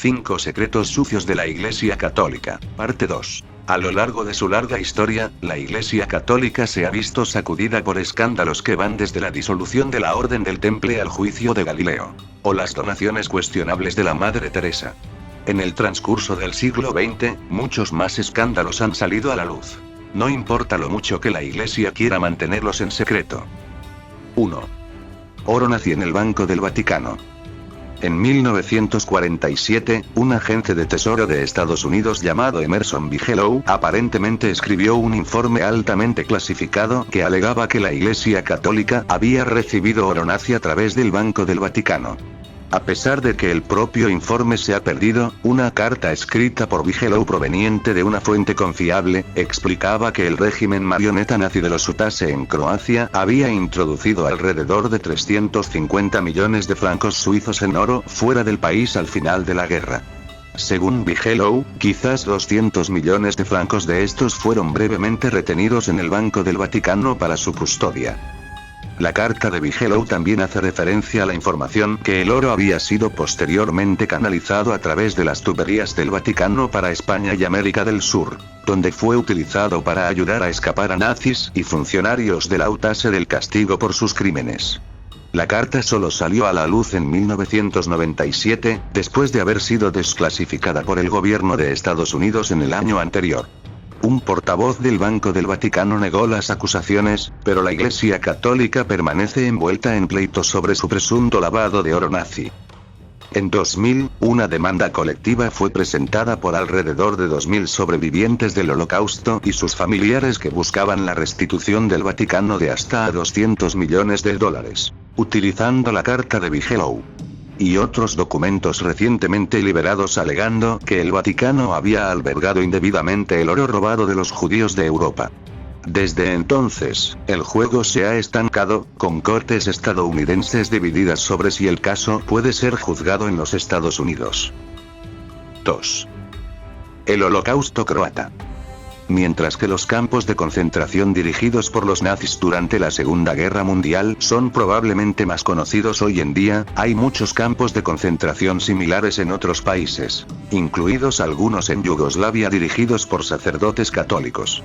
5 secretos sucios de la Iglesia Católica, parte 2. A lo largo de su larga historia, la Iglesia Católica se ha visto sacudida por escándalos que van desde la disolución de la Orden del Temple al juicio de Galileo, o las donaciones cuestionables de la Madre Teresa. En el transcurso del siglo XX, muchos más escándalos han salido a la luz. No importa lo mucho que la Iglesia quiera mantenerlos en secreto. 1. Oro nazi en el Banco del Vaticano. En 1947, un agente de Tesoro de Estados Unidos llamado Emerson Bigelow aparentemente escribió un informe altamente clasificado que alegaba que la Iglesia Católica había recibido oro nazi a través del Banco del Vaticano. A pesar de que el propio informe se ha perdido, una carta escrita por Bigelow proveniente de una fuente confiable, explicaba que el régimen marioneta nazi de los Utase en Croacia había introducido alrededor de 350 millones de francos suizos en oro fuera del país al final de la guerra. Según Bigelow, quizás 200 millones de francos de estos fueron brevemente retenidos en el Banco del Vaticano para su custodia. La carta de Bigelow también hace referencia a la información que el oro había sido posteriormente canalizado a través de las tuberías del Vaticano para España y América del Sur, donde fue utilizado para ayudar a escapar a nazis y funcionarios de la UTASE del castigo por sus crímenes. La carta solo salió a la luz en 1997, después de haber sido desclasificada por el gobierno de Estados Unidos en el año anterior. Un portavoz del Banco del Vaticano negó las acusaciones, pero la Iglesia Católica permanece envuelta en pleitos sobre su presunto lavado de oro nazi. En 2000, una demanda colectiva fue presentada por alrededor de 2.000 sobrevivientes del Holocausto y sus familiares que buscaban la restitución del Vaticano de hasta $200 millones, utilizando la carta de Bigelow y otros documentos recientemente liberados alegando que el Vaticano había albergado indebidamente el oro robado de los judíos de Europa. Desde entonces, el juego se ha estancado, con cortes estadounidenses divididas sobre si el caso puede ser juzgado en los Estados Unidos. 2. El Holocausto croata. Mientras que los campos de concentración dirigidos por los nazis durante la Segunda Guerra Mundial son probablemente más conocidos hoy en día, hay muchos campos de concentración similares en otros países, incluidos algunos en Yugoslavia dirigidos por sacerdotes católicos.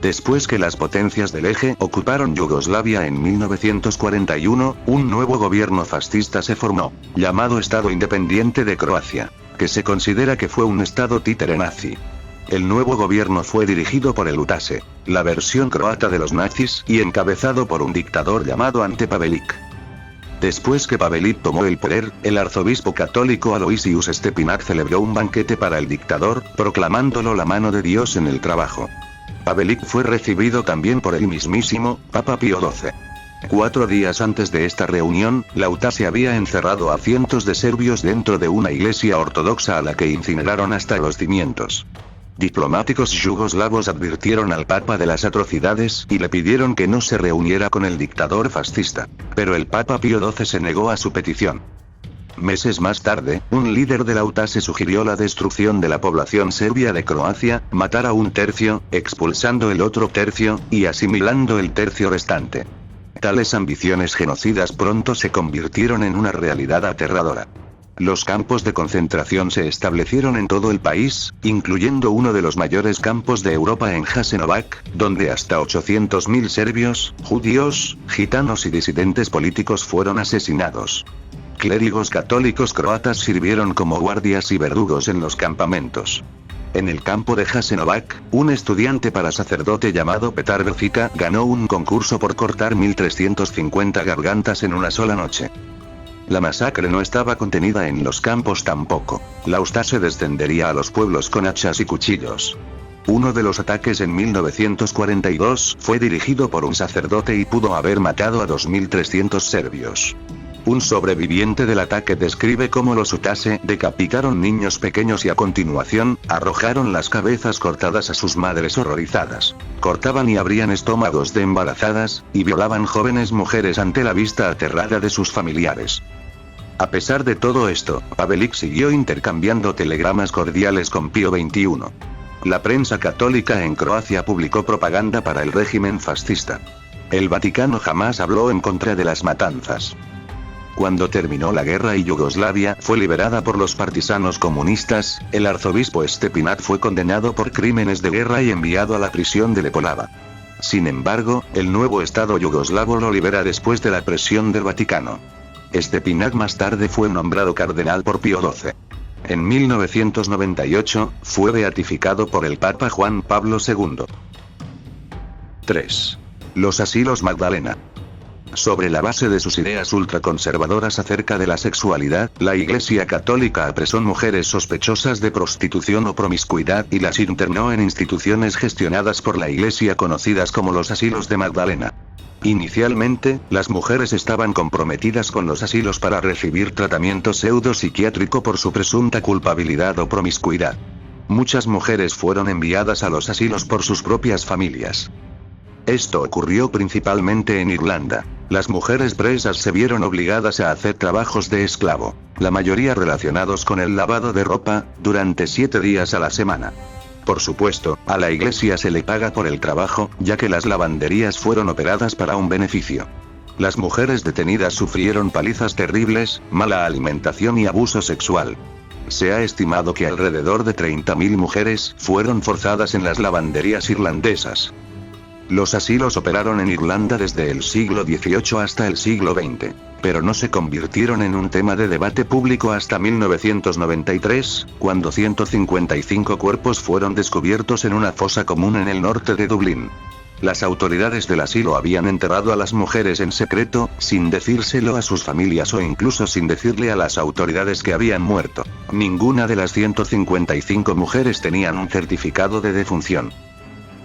Después que las potencias del Eje ocuparon Yugoslavia en 1941, un nuevo gobierno fascista se formó, llamado Estado Independiente de Croacia, que se considera que fue un estado títere nazi. El nuevo gobierno fue dirigido por el UTASE, la versión croata de los nazis, y encabezado por un dictador llamado Ante Pavelić. Después que Pavelić tomó el poder, el arzobispo católico Aloysius Stepinac celebró un banquete para el dictador, proclamándolo la mano de Dios en el trabajo. Pavelić fue recibido también por el mismísimo Papa Pío XII. 4 días antes de esta reunión, la UTASE había encerrado a cientos de serbios dentro de una iglesia ortodoxa a la que incineraron hasta los cimientos. Diplomáticos yugoslavos advirtieron al Papa de las atrocidades y le pidieron que no se reuniera con el dictador fascista, pero el Papa Pío XII se negó a su petición. Meses más tarde, un líder de la UTASE sugirió la destrucción de la población serbia de Croacia, matar a un tercio, expulsando el otro tercio, y asimilando el tercio restante. Tales ambiciones genocidas pronto se convirtieron en una realidad aterradora. Los campos de concentración se establecieron en todo el país, incluyendo uno de los mayores campos de Europa en Jasenovac, donde hasta 800.000 serbios, judíos, gitanos y disidentes políticos fueron asesinados. Clérigos católicos croatas sirvieron como guardias y verdugos en los campamentos. En el campo de Jasenovac, un estudiante para sacerdote llamado Petar Belfica ganó un concurso por cortar 1.350 gargantas en una sola noche. La masacre no estaba contenida en los campos tampoco. La UTASE descendería a los pueblos con hachas y cuchillos. Uno de los ataques en 1942 fue dirigido por un sacerdote y pudo haber matado a 2.300 serbios. Un sobreviviente del ataque describe cómo los UTASE decapitaron niños pequeños y a continuación, arrojaron las cabezas cortadas a sus madres horrorizadas. Cortaban y abrían estómagos de embarazadas, y violaban jóvenes mujeres ante la vista aterrada de sus familiares. A pesar de todo esto, Pavelić siguió intercambiando telegramas cordiales con Pío XXI. La prensa católica en Croacia publicó propaganda para el régimen fascista. El Vaticano jamás habló en contra de las matanzas. Cuando terminó la guerra y Yugoslavia fue liberada por los partisanos comunistas, el arzobispo Stepinac fue condenado por crímenes de guerra y enviado a la prisión de Lepolava. Sin embargo, el nuevo Estado yugoslavo lo libera después de la presión del Vaticano. Stepinac más tarde fue nombrado cardenal por Pío XII. En 1998, fue beatificado por el Papa Juan Pablo II. 3. Los asilos Magdalena. Sobre la base de sus ideas ultraconservadoras acerca de la sexualidad, la Iglesia Católica apresó mujeres sospechosas de prostitución o promiscuidad y las internó en instituciones gestionadas por la Iglesia conocidas como los asilos de Magdalena. Inicialmente, las mujeres estaban comprometidas con los asilos para recibir tratamiento pseudo-psiquiátrico por su presunta culpabilidad o promiscuidad. Muchas mujeres fueron enviadas a los asilos por sus propias familias. Esto ocurrió principalmente en Irlanda. Las mujeres presas se vieron obligadas a hacer trabajos de esclavo, la mayoría relacionados con el lavado de ropa, durante 7 días a la semana. Por supuesto, a la iglesia se le paga por el trabajo, ya que las lavanderías fueron operadas para un beneficio. Las mujeres detenidas sufrieron palizas terribles, mala alimentación y abuso sexual. Se ha estimado que alrededor de 30.000 mujeres fueron forzadas en las lavanderías irlandesas. Los asilos operaron en Irlanda desde el siglo XVIII hasta el siglo XX, pero no se convirtieron en un tema de debate público hasta 1993, cuando 155 cuerpos fueron descubiertos en una fosa común en el norte de Dublín. Las autoridades del asilo habían enterrado a las mujeres en secreto, sin decírselo a sus familias o incluso sin decirle a las autoridades que habían muerto. Ninguna de las 155 mujeres tenían un certificado de defunción.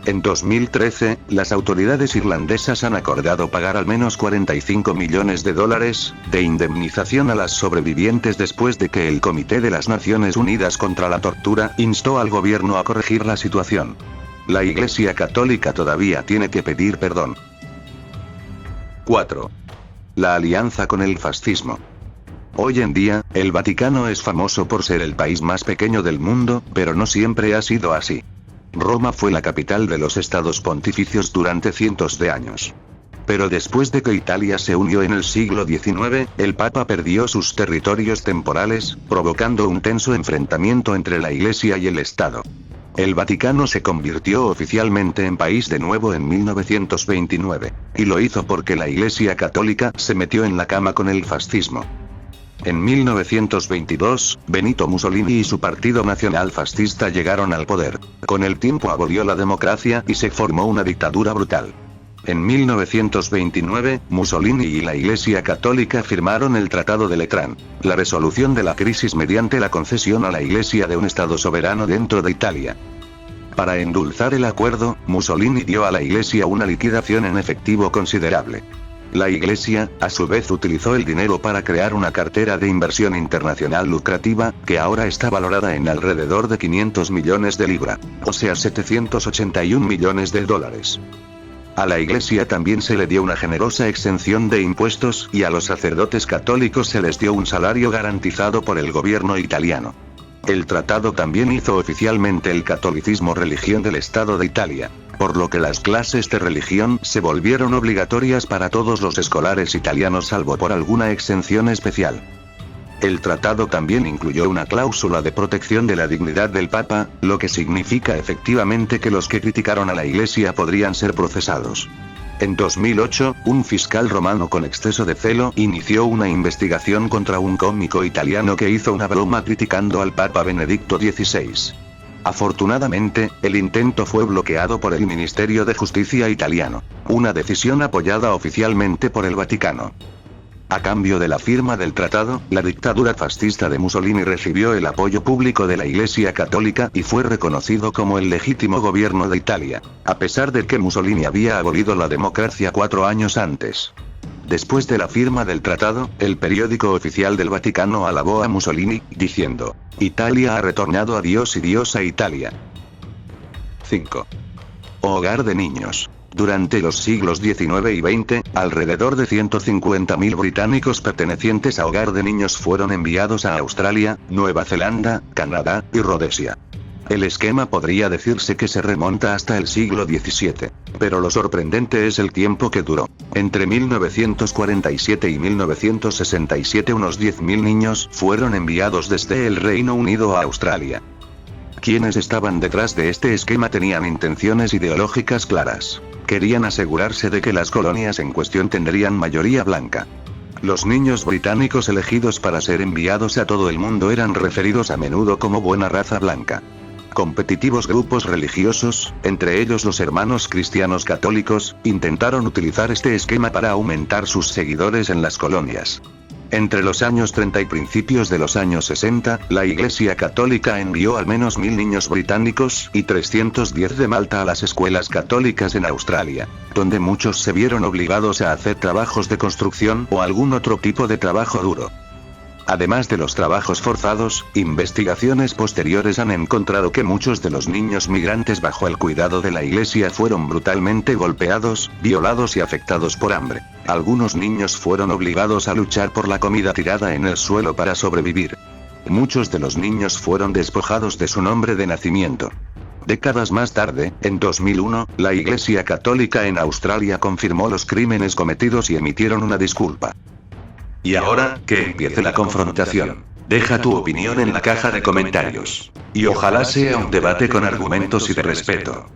En 2013, las autoridades irlandesas han acordado pagar al menos $45 millones de indemnización a las sobrevivientes después de que el Comité de las Naciones Unidas contra la Tortura instó al gobierno a corregir la situación. La Iglesia Católica todavía tiene que pedir perdón. 4. La alianza con el fascismo. Hoy en día, el Vaticano es famoso por ser el país más pequeño del mundo, pero no siempre ha sido así. Roma fue la capital de los estados pontificios durante cientos de años. Pero después de que Italia se unió en el siglo XIX, el Papa perdió sus territorios temporales, provocando un tenso enfrentamiento entre la Iglesia y el Estado. El Vaticano se convirtió oficialmente en país de nuevo en 1929, y lo hizo porque la Iglesia Católica se metió en la cama con el fascismo. En 1922, Benito Mussolini y su Partido Nacional Fascista llegaron al poder. Con el tiempo abolió la democracia y se formó una dictadura brutal. En 1929, Mussolini y la Iglesia Católica firmaron el Tratado de Letrán, la resolución de la crisis mediante la concesión a la Iglesia de un Estado soberano dentro de Italia. Para endulzar el acuerdo, Mussolini dio a la Iglesia una liquidación en efectivo considerable. La Iglesia, a su vez, utilizó el dinero para crear una cartera de inversión internacional lucrativa, que ahora está valorada en alrededor de 500 millones de libras, o sea $781 millones. A la Iglesia también se le dio una generosa exención de impuestos y a los sacerdotes católicos se les dio un salario garantizado por el gobierno italiano. El tratado también hizo oficialmente el catolicismo religión del Estado de Italia, por lo que las clases de religión se volvieron obligatorias para todos los escolares italianos salvo por alguna exención especial. El tratado también incluyó una cláusula de protección de la dignidad del Papa, lo que significa efectivamente que los que criticaron a la Iglesia podrían ser procesados. En 2008, un fiscal romano con exceso de celo inició una investigación contra un cómico italiano que hizo una broma criticando al Papa Benedicto XVI. Afortunadamente, el intento fue bloqueado por el Ministerio de Justicia italiano, una decisión apoyada oficialmente por el Vaticano. A cambio de la firma del tratado, la dictadura fascista de Mussolini recibió el apoyo público de la Iglesia Católica y fue reconocido como el legítimo gobierno de Italia, a pesar de que Mussolini había abolido la democracia 4 años antes. Después de la firma del tratado, el periódico oficial del Vaticano alabó a Mussolini, diciendo: "Italia ha retornado a Dios y Dios a Italia". 5. Hogar de niños. Durante los siglos XIX y XX, alrededor de 150.000 británicos pertenecientes a hogar de niños fueron enviados a Australia, Nueva Zelanda, Canadá y Rodesia. El esquema podría decirse que se remonta hasta el siglo XVII. Pero lo sorprendente es el tiempo que duró. Entre 1947 y 1967 unos 10.000 niños fueron enviados desde el Reino Unido a Australia. Quienes estaban detrás de este esquema tenían intenciones ideológicas claras. Querían asegurarse de que las colonias en cuestión tendrían mayoría blanca. Los niños británicos elegidos para ser enviados a todo el mundo eran referidos a menudo como buena raza blanca. Competitivos grupos religiosos, entre ellos los Hermanos Cristianos Católicos, intentaron utilizar este esquema para aumentar sus seguidores en las colonias. Entre los años 30 y principios de los años 60, la Iglesia Católica envió al menos 1.000 niños británicos y 310 de Malta a las escuelas católicas en Australia, donde muchos se vieron obligados a hacer trabajos de construcción o algún otro tipo de trabajo duro. Además de los trabajos forzados, investigaciones posteriores han encontrado que muchos de los niños migrantes bajo el cuidado de la Iglesia fueron brutalmente golpeados, violados y afectados por hambre. Algunos niños fueron obligados a luchar por la comida tirada en el suelo para sobrevivir. Muchos de los niños fueron despojados de su nombre de nacimiento. Décadas más tarde, en 2001, la Iglesia Católica en Australia confirmó los crímenes cometidos y emitieron una disculpa. Y ahora, que empiece la confrontación. Deja tu opinión en la caja de comentarios. Y ojalá sea un debate con argumentos y de respeto.